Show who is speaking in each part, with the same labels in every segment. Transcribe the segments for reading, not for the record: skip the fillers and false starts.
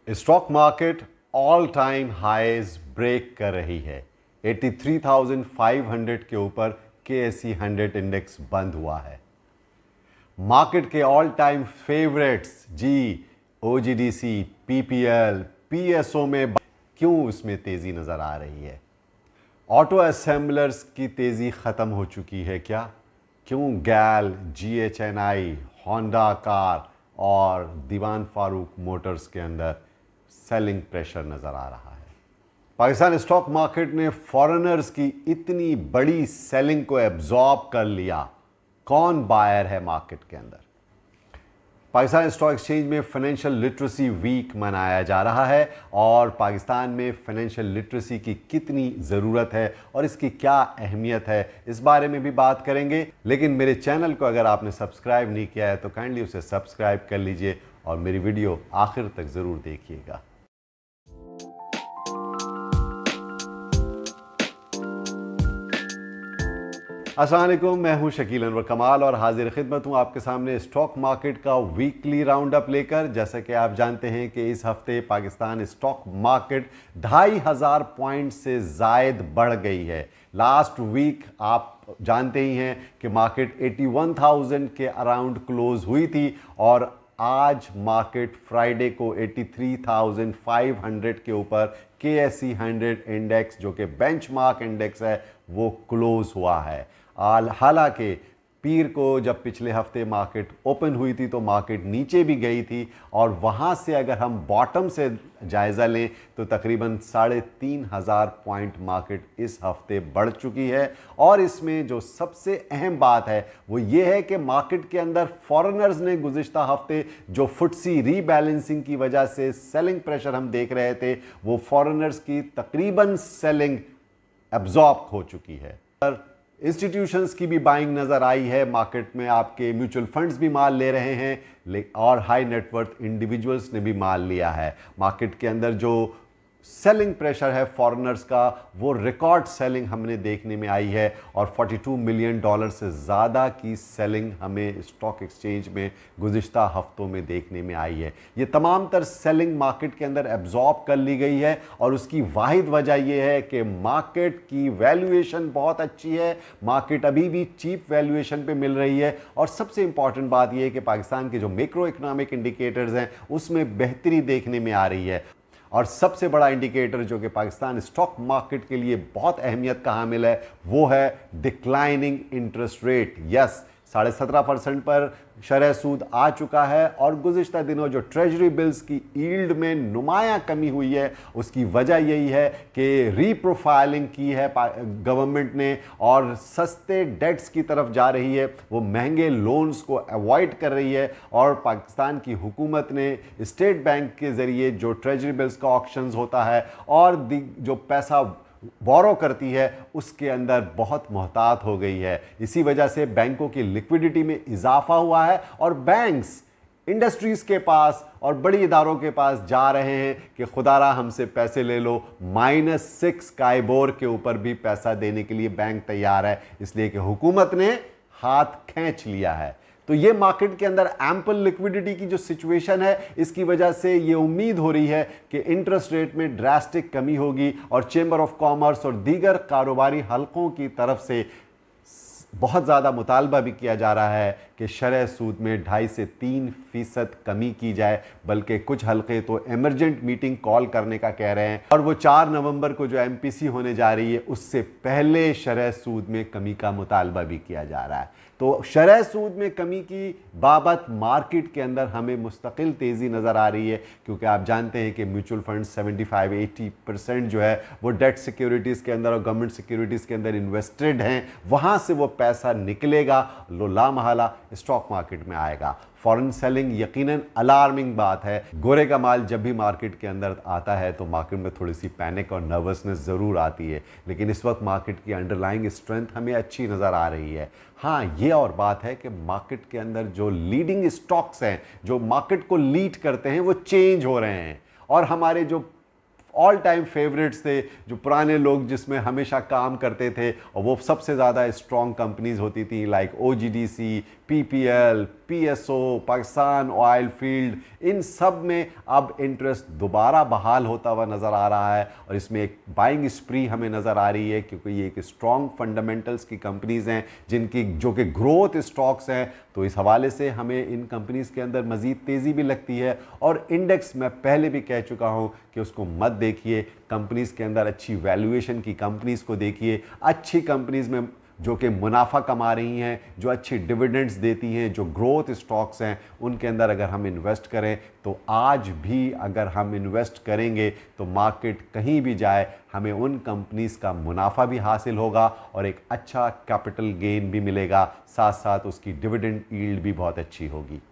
Speaker 1: Stock market all time highs break कर रही है। 83,500 के ऊपर KSE 100 इंडेक्स बंद हुआ है। मार्केट के ऑल टाइम फेवरेट्स जी OGDC, PPL, PSO में क्यों इसमें तेजी नजर आ रही है? ऑटो असेंबलर्स की तेजी खत्म हो चुकी है क्या? क्यों गैल, GHNI, होंडा कार और दीवान फारूक मोटर्स के अंदर सेलिंग प्रेशर नजर आ रहा है? पाकिस्तान स्टॉक मार्केट ने फॉरेनर्स की इतनी बड़ी सेलिंग को एब्जॉर्ब कर लिया। कौन बायर है मार्केट के अंदर? पाकिस्तान स्टॉक एक्सचेंज में फाइनेंशियल लिटरेसी वीक मनाया जा रहा है और पाकिस्तान में फाइनेंशियल लिटरेसी की कितनी ज़रूरत है और इसकी क्या अहमियत है, इस बारे में भी बात करेंगे। लेकिन मेरे चैनल को अगर आपने सब्सक्राइब नहीं किया है तो काइंडली उसे सब्सक्राइब कर लीजिए और मेरी वीडियो आखिर तक ज़रूर देखिएगा। अस्सलाम वालेकुम, मैं हूं शकील अनवर कमाल और हाजिर खिदमत हूं आपके सामने स्टॉक मार्केट का वीकली राउंड अप लेकर। जैसा कि आप जानते हैं कि इस हफ्ते पाकिस्तान स्टॉक मार्केट 2,500 पॉइंट से ज़ायद बढ़ गई है। लास्ट वीक आप जानते ही हैं कि मार्केट 81,000 के अराउंड क्लोज हुई थी और आज मार्केट फ्राइडे को 83,500 के ऊपर KSE 100 इंडेक्स, जो कि बेंचमार्क इंडेक्स है, वो क्लोज हुआ है। हालांकि पीर को जब पिछले हफ्ते मार्केट ओपन हुई थी तो मार्केट नीचे भी गई थी और वहाँ से अगर हम बॉटम से जायज़ा लें तो तकरीबन 3,500 पॉइंट मार्केट इस हफ्ते बढ़ चुकी है। और इसमें जो सबसे अहम बात है वो ये है कि मार्केट के अंदर फॉरेनर्स ने गुज़िश्ता हफ्ते जो फुटसी रीबैलेंसिंग की वजह से सेलिंग प्रेशर हम देख रहे थे, वो फॉरेनर्स की तकरीबन सेलिंग एब्जॉर्ब हो चुकी है। इंस्टीट्यूशंस की भी बाइंग नज़र आई है। मार्केट में आपके म्यूचुअल फंड्स भी माल ले रहे हैं और हाई नेटवर्थ इंडिविजुअल्स ने भी माल लिया है। मार्केट के अंदर जो सेलिंग प्रेशर है फॉरेनर्स का, वो रिकॉर्ड सेलिंग हमने देखने में आई है और $42 मिलियन से ज़्यादा की सेलिंग हमें स्टॉक एक्सचेंज में गुज़िश्ता हफ्तों में देखने में आई है। ये तमाम तर सेलिंग मार्केट के अंदर एब्जॉर्ब कर ली गई है और उसकी वाहिद वजह यह है कि मार्केट की वैल्यूएशन बहुत अच्छी है। मार्केट अभी भी चीप वैल्यूएशन पे मिल रही है और सबसे इंपॉर्टेंट बात यह है कि पाकिस्तान के जो मैक्रो इकोनॉमिक इंडिकेटर्स हैं उसमें बेहतरी देखने में आ रही है। और सबसे बड़ा इंडिकेटर जो कि पाकिस्तान स्टॉक मार्केट के लिए बहुत अहमियत का हामिल है वो है डिक्लाइनिंग इंटरेस्ट रेट। यस, 17.5% पर शरह सूद आ चुका है और गुज़िश्ता दिनों जो ट्रेजरी बिल्स की यील्ड में नुमायां कमी हुई है उसकी वजह यही है कि रीप्रोफाइलिंग की है गवर्नमेंट ने और सस्ते डेट्स की तरफ जा रही है, वो महंगे लोन्स को अवॉइड कर रही है। और पाकिस्तान की हुकूमत ने स्टेट बैंक के ज़रिए जो ट्रेजरी बिल्स का ऑक्शंस होता है और जो पैसा बोरो करती है उसके अंदर बहुत मोहतात हो गई है। इसी वजह से बैंकों की लिक्विडिटी में इजाफा हुआ है और बैंक्स इंडस्ट्रीज के पास और बड़ी इदारों के पास जा रहे हैं कि खुदारा हमसे पैसे ले लो। -6 काइबोर के ऊपर भी पैसा देने के लिए बैंक तैयार है, इसलिए कि हुकूमत ने हाथ खींच लिया है। तो ये मार्केट के अंदर एम्पल लिक्विडिटी की जो सिचुएशन है, इसकी वजह से ये उम्मीद हो रही है कि इंटरेस्ट रेट में ड्रास्टिक कमी होगी और चेंबर ऑफ कॉमर्स और दीगर कारोबारी हलकों की तरफ से बहुत ज़्यादा मुतालबा भी किया जा रहा है कि शरह सूद में 2.5 से 3% कमी की जाए, बल्कि कुछ हलके तो इमरजेंट मीटिंग कॉल करने का कह रहे हैं और वो 4 नवंबर को जो MPC होने जा रही है उससे पहले शरह सूद में कमी का मुतालबा भी किया जा रहा है। तो शरह सूद में कमी की बाबत मार्केट के अंदर हमें मुस्तकिल तेज़ी नज़र आ रही है, क्योंकि आप जानते हैं कि म्यूचुअल फंड 75-80% जो है वो डेट सिक्योरिटीज़ के अंदर और गवर्नमेंट सिक्योरिटीज़ के अंदर इन्वेस्टेड हैं। वहाँ से वो पैसा निकलेगा, लामहला स्टॉक मार्केट में आएगा। फॉरेन सेलिंग यकीनन अलार्मिंग बात है। गोरे का माल जब भी मार्केट के अंदर आता है तो मार्केट में थोड़ी सी पैनिक और नर्वसनेस ज़रूर आती है, लेकिन इस वक्त मार्केट की अंडरलाइंग स्ट्रेंथ हमें अच्छी नज़र आ रही है। हाँ, ये और बात है कि मार्केट के अंदर जो लीडिंग स्टॉक्स हैं, जो मार्केट को लीड करते हैं, वो चेंज हो रहे हैं और हमारे जो ऑल टाइम फेवरेट्स थे, जो पुराने लोग जिसमें हमेशा काम करते थे, और वो सबसे ज़्यादा स्ट्रॉन्ग कंपनीज होती थी like OGDC, PPL, PSO, Pakistan oil field, इन सब में अब इंटरेस्ट दोबारा बहाल होता हुआ नज़र आ रहा है और इसमें एक बाइंग स्प्री हमें नज़र आ रही है, क्योंकि ये एक स्ट्रॉन्ग फंडामेंटल्स की कंपनीज़ हैं जो कि ग्रोथ स्टॉक्स हैं। तो इस हवाले से हमें इन कंपनीज़ के अंदर मज़ीद तेज़ी भी लगती है। और इंडेक्स मैं पहले भी कह चुका हूँ कि उसको मत देखिए, कंपनीज़ के अंदर अच्छी वैल्यूएशन की कंपनीज़ को देखिए, अच्छी कंपनीज़ में जो कि मुनाफा कमा रही हैं, जो अच्छी डिविडेंड्स देती हैं, जो ग्रोथ स्टॉक्स हैं, उनके अंदर अगर हम इन्वेस्ट करें तो आज भी अगर हम इन्वेस्ट करेंगे तो मार्केट कहीं भी जाए हमें उन कंपनीज़ का मुनाफा भी हासिल होगा और एक अच्छा कैपिटल गेन भी मिलेगा, साथ साथ उसकी डिविडेंड यील्ड भी बहुत अच्छी होगी।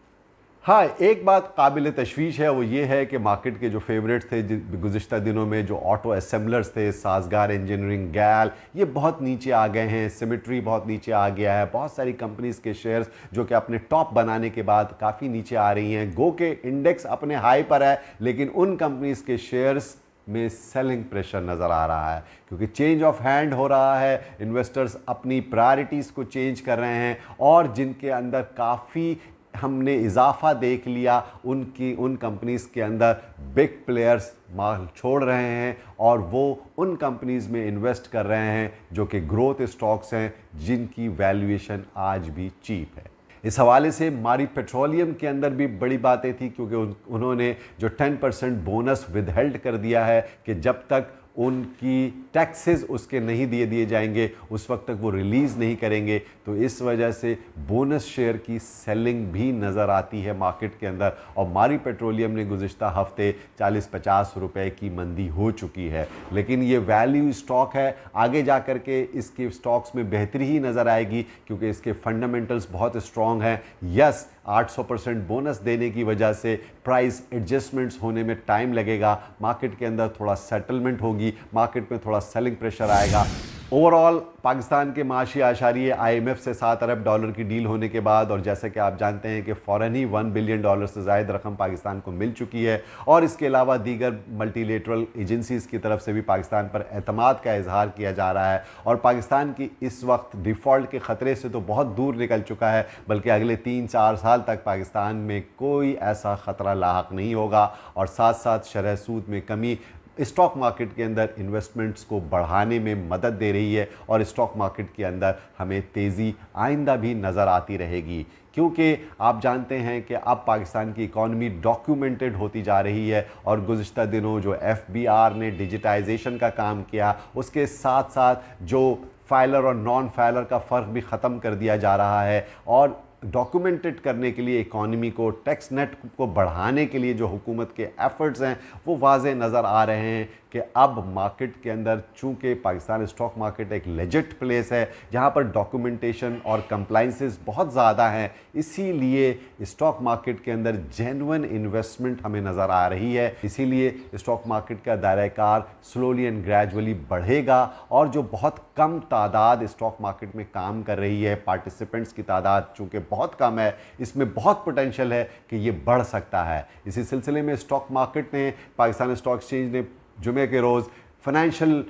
Speaker 1: हाँ, एक बात काबिल तशवीश है, वो ये है कि मार्केट के जो फेवरेट्स थे गुज़िश्ता दिनों में, जो ऑटो असेंबलर्स थे, साजगार इंजीनियरिंग, गैल, ये बहुत नीचे आ गए हैं। सिमेट्री बहुत नीचे आ गया है। बहुत सारी कंपनीज़ के शेयर्स जो कि अपने टॉप बनाने के बाद काफ़ी नीचे आ रही हैं। गो के इंडेक्स अपने हाई पर है, लेकिन उन कंपनीज़ के शेयर्स में सेलिंग प्रेशर नज़र आ रहा है, क्योंकि चेंज ऑफ हैंड हो रहा है। इन्वेस्टर्स अपनी प्रायोरिटीज़ को चेंज कर रहे हैं और जिनके अंदर काफ़ी हमने इजाफा देख लिया, उन कंपनीज़ के अंदर बिग प्लेयर्स माल छोड़ रहे हैं और वो उन कंपनीज़ में इन्वेस्ट कर रहे हैं जो कि ग्रोथ स्टॉक्स हैं, जिनकी वैल्यूएशन आज भी चीप है। इस हवाले से मारी पेट्रोलियम के अंदर भी बड़ी बातें थी, क्योंकि उन्होंने जो 10% बोनस विदहेल्ड कर दिया है कि जब तक उनकी टैक्सेस उसके नहीं दिए जाएंगे उस वक्त तक वो रिलीज़ नहीं करेंगे। तो इस वजह से बोनस शेयर की सेलिंग भी नज़र आती है मार्केट के अंदर। और मारी पेट्रोलियम ने गुज़िश्ता हफ्ते 40-50 रुपए की मंदी हो चुकी है, लेकिन ये वैल्यू स्टॉक है। आगे जा कर के इसके स्टॉक्स में बेहतरी ही नज़र आएगी, क्योंकि इसके फंडामेंटल्स बहुत स्ट्रॉन्ग हैं। यस, 800% बोनस देने की वजह से प्राइस एडजस्टमेंट्स होने में टाइम लगेगा, मार्केट के अंदर थोड़ा सेटलमेंट होगी, मार्केट में थोड़ा सेलिंग प्रेशर आएगा। ओवरऑल पाकिस्तान के माशी आशारिये IMF से $7 अरब की डील होने के बाद, और जैसे कि आप जानते हैं कि फ़ौरन ही $1 बिलियन से ज़ायद रकम पाकिस्तान को मिल चुकी है, और इसके अलावा दीगर मल्टीलेटरल एजेंसीज़ की तरफ से भी पाकिस्तान पर एतमाद का इजहार किया जा रहा है। और पाकिस्तान की इस वक्त डिफ़ॉल्ट के ख़तरे से तो बहुत दूर निकल चुका है, बल्कि अगले 3-4 साल तक पाकिस्तान में कोई ऐसा ख़तरा लाहक नहीं होगा। और साथ साथ शरह सूद में कमी स्टॉक मार्केट के अंदर इन्वेस्टमेंट्स को बढ़ाने में मदद दे रही है, और स्टॉक मार्केट के अंदर हमें तेज़ी आइंदा भी नज़र आती रहेगी, क्योंकि आप जानते हैं कि अब पाकिस्तान की इकॉनमी डॉक्यूमेंटेड होती जा रही है। और गुज़िश्ता दिनों जो FBR ने डिजिटाइजेशन का काम किया, उसके साथ साथ जो फाइलर और नॉन फाइलर का फ़र्क भी ख़त्म कर दिया जा रहा है, और डॉक्यूमेंटेड करने के लिए इकॉनमी को, टैक्स नेट को बढ़ाने के लिए जो हुकूमत के एफर्ट्स हैं वो वाज़े नज़र आ रहे हैं कि अब मार्केट के अंदर, चूँकि पाकिस्तान स्टॉक मार्केट एक लेजिट प्लेस है जहाँ पर डॉक्यूमेंटेशन और कंप्लाइंसेस बहुत ज़्यादा हैं, इसीलिए स्टॉक मार्केट के अंदर जेन्युइन इन्वेस्टमेंट हमें नज़र आ रही है। इसीलिए स्टॉक मार्केट का दायरा-ए-कार स्लोली एंड ग्रेजुअली बढ़ेगा, और जो बहुत कम तादाद स्टॉक मार्केट में काम कर रही है, पार्टिसिपेंट्स की तादाद चूँकि बहुत कम है, इसमें बहुत पोटेंशियल है कि ये बढ़ सकता है। इसी सिलसिले में स्टॉक मार्केट ने, पाकिस्तान स्टॉक एक्सचेंज ने जुमे के रोज़ फाइनेंशियल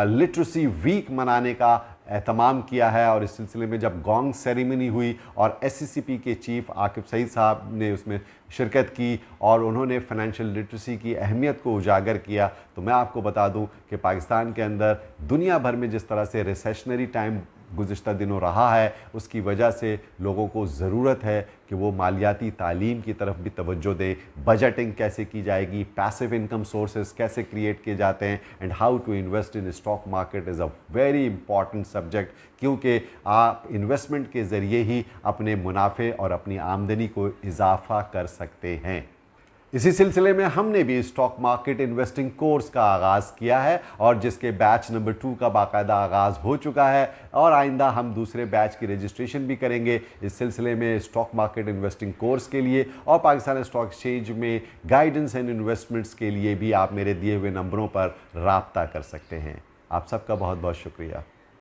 Speaker 1: लिटरेसी वीक मनाने का एहतमाम किया है, और इस सिलसिले में जब गोंग सेरेमनी हुई और SCCP के चीफ आकिब सईद साहब ने उसमें शिरकत की और उन्होंने फाइनेंशियल लिटरेसी की अहमियत को उजागर किया, तो मैं आपको बता दूं कि पाकिस्तान के अंदर दुनिया भर में जिस तरह से रिसेशनरी टाइम गुज़िश्ता दिनों रहा है, उसकी वजह से लोगों को ज़रूरत है कि वो मालियाती तालीम की तरफ भी तवज्जो दें। बजटिंग कैसे की जाएगी, पैसिव इनकम सोर्सेज कैसे क्रिएट किए जाते हैं, and how to invest in stock market is a very important subject, क्योंकि आप इन्वेस्टमेंट के ज़रिए ही अपने मुनाफे और अपनी आमदनी को इजाफा कर सकते हैं। इसी सिलसिले में हमने भी स्टॉक मार्केट इन्वेस्टिंग कोर्स का आगाज़ किया है, और जिसके बैच नंबर 2 का बाकायदा आगाज़ हो चुका है, और आइंदा हम दूसरे बैच की रजिस्ट्रेशन भी करेंगे। इस सिलसिले में स्टॉक मार्केट इन्वेस्टिंग कोर्स के लिए और पाकिस्तान स्टॉक एक्सचेंज में गाइडेंस एंड इन्वेस्टमेंट्स के लिए भी आप मेरे दिए हुए नंबरों पर राब्ता कर सकते हैं। आप सबका बहुत बहुत शुक्रिया।